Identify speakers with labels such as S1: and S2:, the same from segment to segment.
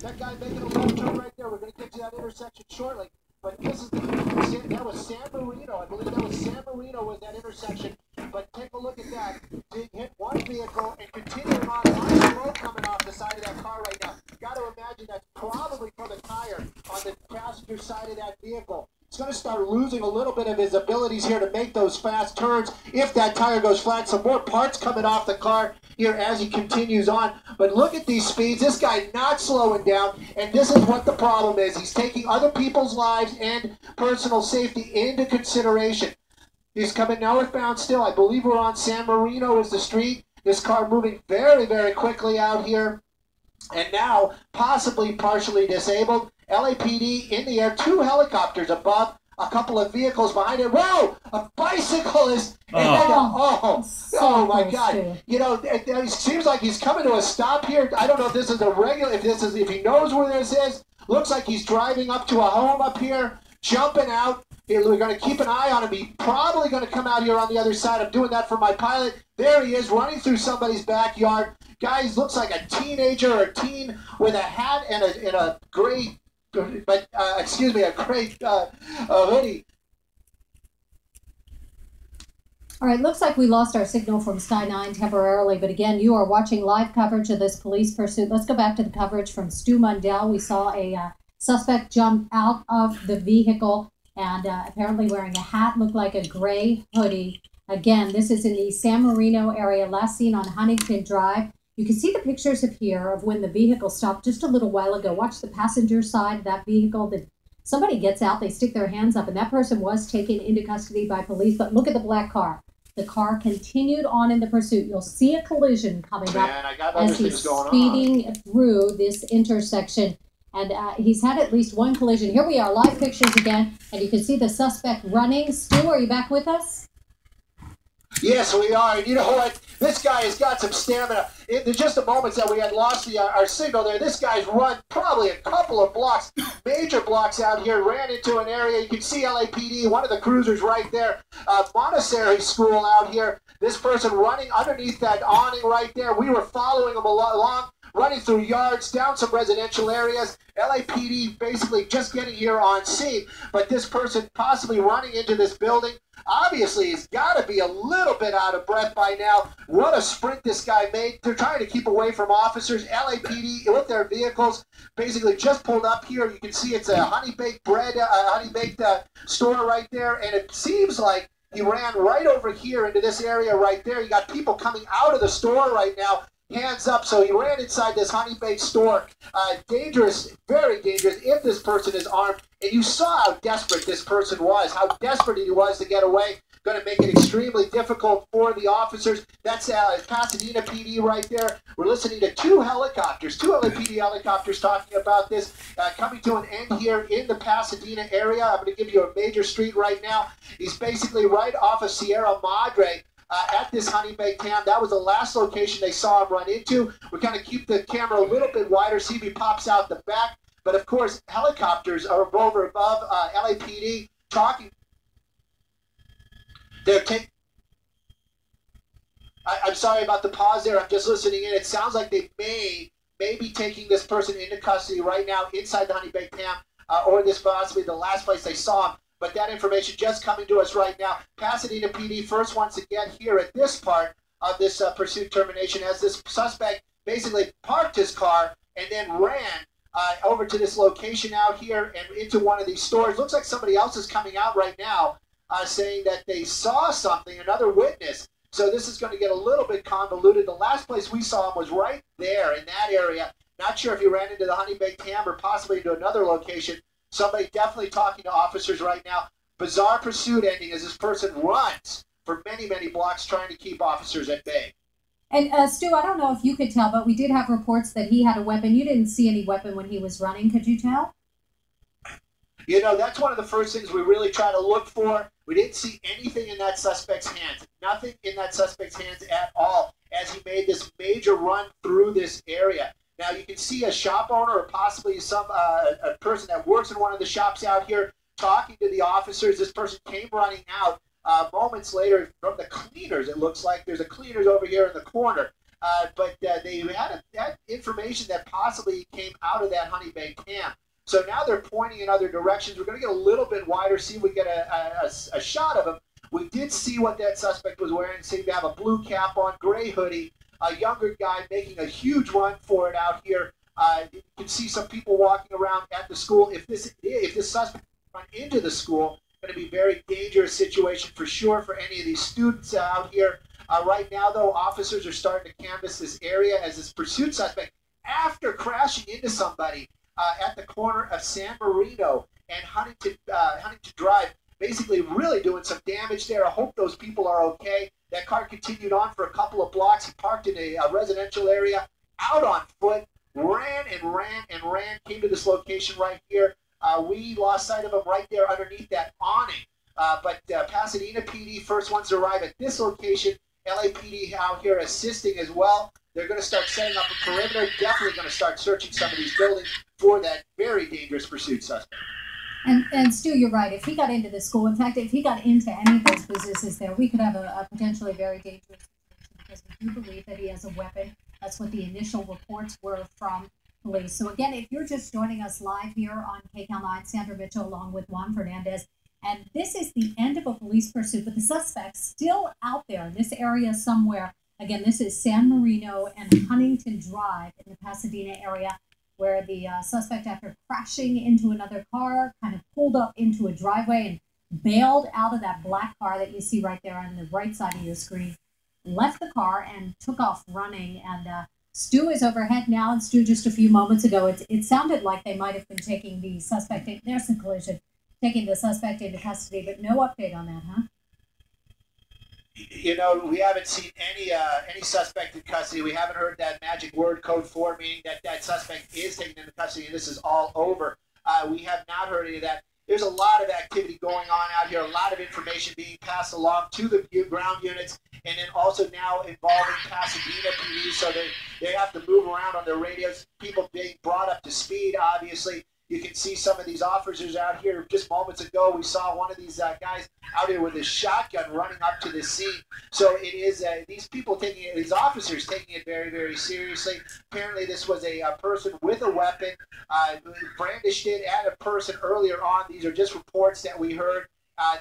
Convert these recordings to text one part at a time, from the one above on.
S1: That guy making a left turn right there. We're going to get to that intersection shortly. But this is that was San Marino. I believe that was San Marino was that intersection. But take a look at that. They hit one vehicle and continuing on. A lot of smoke coming off the side of that car right now. Got to imagine that's probably from the tire on the passenger side of that vehicle. He's going to start losing a little bit of his abilities here to make those fast turns if that tire goes flat. Some more parts coming off the car here as he continues on. But look at these speeds. This guy not slowing down, and this is what the problem is. He's taking other people's lives and personal safety into consideration. He's coming northbound still. I believe we're on San Marino is the street. This car moving very, very quickly out here. And now possibly partially disabled. LAPD in the air, 2 helicopters above, a couple of vehicles behind it. Whoa! A bicyclist! Oh my God! You know, it seems like he's coming to a stop here. I don't know if this is a regular, if he knows where this is. Looks like he's driving up to a home up here, jumping out. We're going to keep an eye on him. He's probably going to come out here on the other side. I'm doing that for my pilot. There he is, running through somebody's backyard. Guy looks like a teenager or a teen with a hat and a gray, excuse me, a gray hoodie.
S2: All right, looks like we lost our signal from Sky 9 temporarily, but again, you are watching live coverage of this police pursuit. Let's go back to the coverage from Stu Mundell. We saw a suspect jump out of the vehicle and apparently wearing a hat, looked like a gray hoodie. Again, this is in the San Marino area, last seen on Huntington Drive. You can see the pictures up here of when the vehicle stopped just a little while ago. Watch the passenger side of that vehicle. Somebody gets out, they stick their hands up, and that person was taken into custody by police. But look at the black car. The car continued on in the pursuit. You'll see a collision coming up as he's speeding through this intersection. And he's had at least one collision. Here we are, live pictures again, and you can see the suspect running. Stu, are you back with us?
S1: Yes, we are. And you know what? This guy has got some stamina. In just a moment that we had lost our signal there, this guy's run probably a couple of blocks, major blocks out here, ran into an area. You can see LAPD, one of the cruisers right there, Montessori School out here. This person running underneath that awning right there. We were following him along, running through yards, down some residential areas. LAPD basically just getting here on scene, but this person possibly running into this building. Obviously, he's got to be a little bit out of breath by now. What a sprint this guy made. They're trying to keep away from officers. LAPD with their vehicles basically just pulled up here. You can see it's a honey-baked bread, honey-baked store right there, and it seems like he ran right over here into this area right there. You got people coming out of the store right now, hands up. So he ran inside this honey-baked store. Dangerous, very dangerous if this person is armed. And you saw how desperate this person was, how desperate he was to get away. Going to make it extremely difficult for the officers. That's Pasadena PD right there. We're listening to 2 helicopters, 2 LAPD helicopters talking about this, coming to an end here in the Pasadena area. I'm going to give you a major street right now. He's basically right off of Sierra Madre. At this honey-baked ham. That was the last location they saw him run into. We're going to keep the camera a little bit wider, see if he pops out the back. But of course, helicopters are over above LAPD talking. They're taking. I'm sorry about the pause there. I'm just listening in. It sounds like they may be taking this person into custody right now inside the honey-baked ham, or this possibly the last place they saw him. But that information just coming to us right now. Pasadena PD first once again here at this part of this pursuit termination as this suspect basically parked his car and then ran over to this location out here and into one of these stores. Looks like somebody else is coming out right now saying that they saw something, another witness. So this is going to get a little bit convoluted. The last place we saw him was right there in that area. Not sure if he ran into the honey-baked ham or possibly into another location. Somebody definitely talking to officers right now. Bizarre pursuit ending as this person runs for many, many blocks trying to keep officers at bay.
S2: And Stu, I don't know if you could tell, but we did have reports that he had a weapon. You didn't see any weapon when he was running. Could you tell?
S1: You know, that's one of the first things we really try to look for. We didn't see anything in that suspect's hands. Nothing in that suspect's hands at all as he made this major run through this area. Now, you can see a shop owner or possibly a person that works in one of the shops out here talking to the officers. This person came running out moments later from the cleaners. It looks like there's a cleaners over here in the corner. but they had information that possibly came out of that Honey Bay camp. So now they're pointing in other directions. We're going to get a little bit wider, see if we get a shot of him. We did see what that suspect was wearing. Seemed to have a blue cap on, gray hoodie, a younger guy making a huge run for it out here. You can see some people walking around at the school. If this suspect run into the school, going to be a very dangerous situation for sure for any of these students out here. Right now, though, officers are starting to canvass this area as this pursuit suspect, after crashing into somebody at the corner of San Marino and Huntington Drive, basically really doing some damage there. I hope those people are okay. That car continued on for a couple of blocks. He parked in a residential area, out on foot, ran and ran and ran, came to this location right here. We lost sight of him right there underneath that awning. But Pasadena PD, first ones to arrive at this location. LAPD out here assisting as well. They're going to start setting up a perimeter. Definitely going to start searching some of these buildings for that very dangerous pursuit suspect.
S2: And Stu, you're right. If he got into the school, in fact, if he got into any of those businesses there, we could have a potentially very dangerous situation because we do believe that he has a weapon. That's what the initial reports were from police. So again, if you're just joining us live here on Kcal 9, Sandra Mitchell along with Juan Fernandez, and this is the end of a police pursuit, but the suspect's still out there in this area somewhere. Again, this is San Marino and Huntington Drive in the Pasadena area, where the suspect, after crashing into another car, kind of pulled up into a driveway and bailed out of that black car that you see right there on the right side of your screen, left the car and took off running. And Stu is overhead now, and Stu, just a few moments ago, it sounded like they might have been taking the suspect, there's the collision, taking the suspect into custody, but no update on that, huh?
S1: You know, we haven't seen any suspect in custody. We haven't heard that magic word, code 4, meaning that suspect is taken into custody and this is all over. We have not heard any of that. There's a lot of activity going on out here, a lot of information being passed along to the ground units, and then also now involving Pasadena PD, so they have to move around on their radios, people being brought up to speed, obviously. You can see some of these officers out here. Just moments ago, we saw one of these guys out here with his shotgun running up to the scene. So it is these officers taking it very, very seriously. Apparently, this was a person with a weapon, brandished it at a person earlier on. These are just reports that we heard.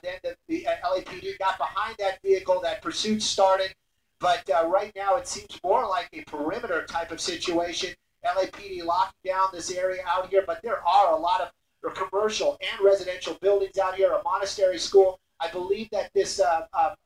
S1: Then the LAPD got behind that vehicle. That pursuit started. But right now, it seems more like a perimeter type of situation. LAPD locking down this area out here, but there are a lot of commercial and residential buildings out here, a monastery school. I believe that this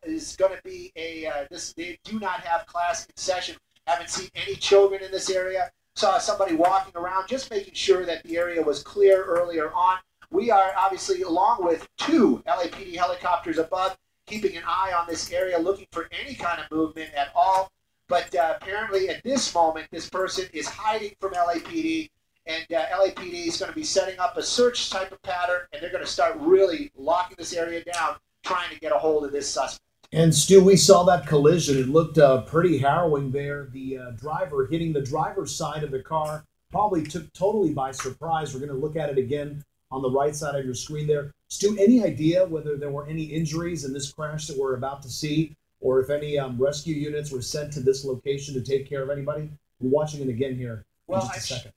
S1: is going to be they do not have class in session. Haven't seen any children in this area. Saw somebody walking around, just making sure that the area was clear earlier on. We are obviously, along with 2 LAPD helicopters above, keeping an eye on this area, looking for any kind of movement at all. But apparently at this moment, this person is hiding from LAPD, and LAPD is going to be setting up a search type of pattern, and they're going to start really locking this area down, trying to get a hold of this suspect.
S3: And Stu, we saw that collision. It looked pretty harrowing there. The driver hitting the driver's side of the car probably took totally by surprise. We're going to look at it again on the right side of your screen there. Stu, any idea whether there were any injuries in this crash that we're about to see, or if any rescue units were sent to this location to take care of anybody? We're watching it again here in just a second.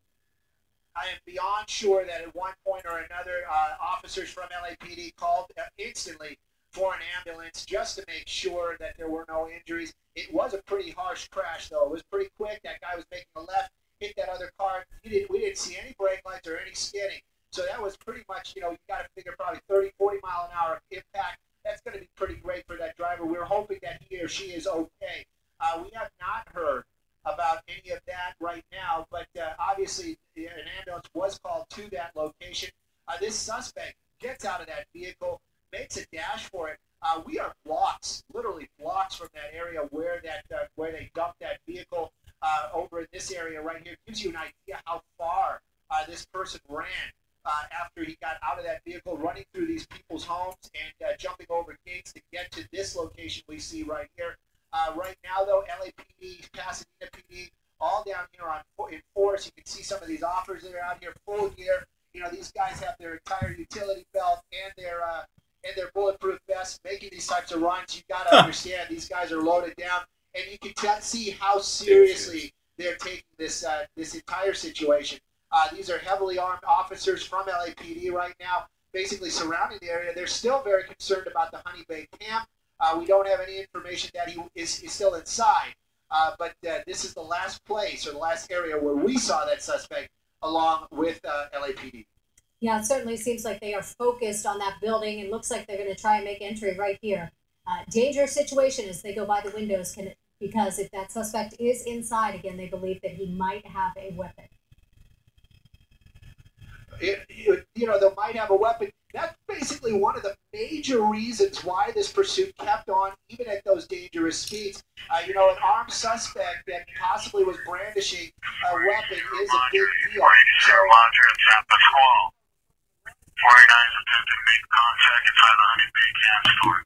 S1: I am beyond sure that at one point or another, officers from LAPD called instantly for an ambulance just to make sure that there were no injuries. It was a pretty harsh crash, though. It was pretty quick. That guy was making a left, hit that other car. We didn't see any brake lights or any skidding. So that was pretty much, you got to figure probably 30, 40 mile an hour impact. That's going to be pretty great for that driver. We're hoping that he or she is okay. We have not heard about any of that right now, but obviously an ambulance was called to that location. This suspect gets out of that vehicle, makes a dash for it. We are blocks, literally blocks from that area where they dumped that vehicle over in this area right here. It gives you an idea how far this person ran. After he got out of that vehicle, running through these people's homes and jumping over gates to get to this location we see right here. Right now, though, LAPD, Pasadena PD, all down here in force. You can see some of these officers that are out here full gear. These guys have their entire utility belt and their bulletproof vests making these types of runs. You got to understand these guys are loaded down. and you can see how seriously they're taking this this entire situation. These are heavily armed officers from LAPD right now, basically surrounding the area. They're still very concerned about the Honey Bay camp. We don't have any information that he is still inside, but this is the last place or the last area where we saw that suspect along with LAPD.
S2: Yeah, it certainly seems like they are focused on that building. It looks like they're going to try and make entry right here. Dangerous situation as they go by the windows, because if that suspect is inside again, they believe that he might have a weapon.
S1: You know, they might have a weapon. That's basically one of the major reasons why this pursuit kept on, even at those dangerous speeds. You know, an armed suspect that possibly was brandishing a weapon is a big deal. So,
S4: 49's attempted to make contact inside the Honey Bay camp store.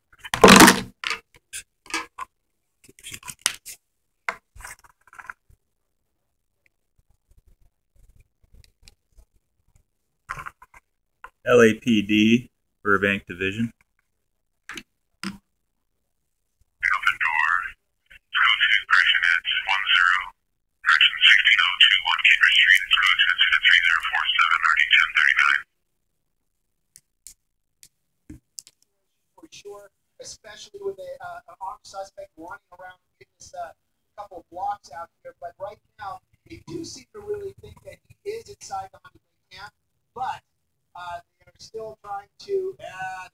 S5: LAPD, Burbank Division.
S4: Open door. Let's go to correction at 10, correction 16021 Kindred Street. Let's go to incident 3047, RD 1039.
S1: for sure, especially with an armed suspect running around in this couple of blocks out here. But right now, they do seem to really think that he is inside the Honey Bay camp, but they are still trying to.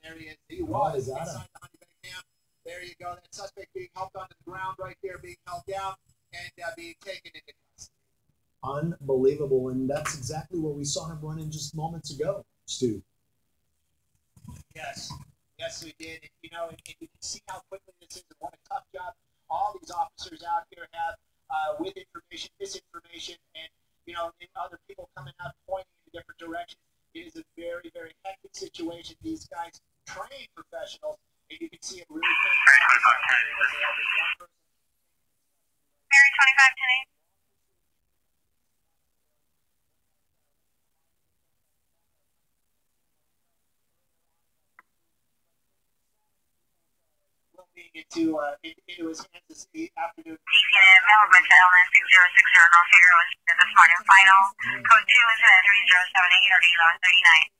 S1: There he is. He was inside the Honey Bay camp. There you go. That suspect being helped onto the ground right there, being held down and being taken into custody.
S3: Unbelievable, and that's exactly where we saw him run in just moments ago, Stu.
S1: Yes. Yes, we did. And, you know, and you can see how quickly this is and what a tough job all these officers out here have with information, misinformation, and, you know, and other people coming out pointing in different directions. It is a very, very hectic situation. These guys train professionals, and you can see it really paying off this afternoon as they have this one person.
S4: Mary 2510.
S1: Into his hands this afternoon.
S4: Melbourne to LN 6060 North Figure this morning final. Code 2 incident 3078 RD 1139.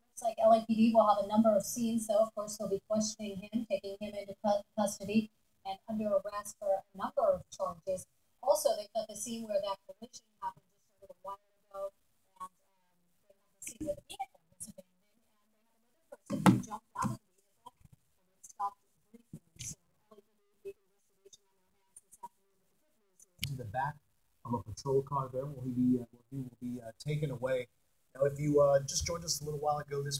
S2: Looks like LAPD will have a number of scenes, though. Of course, they'll be questioning him, taking him into custody, and under arrest for a number of charges. Also, they've got the scene where that collision happened just a little while ago, and they have the scene where the vehicle was abandoned, and they have another person who jumped out of the vehicle and stopped briefly. So, LAPD investigation on their hands this afternoon.
S3: To the back of a patrol car there, where he will be taken away. Now, if you just joined us a little while ago, this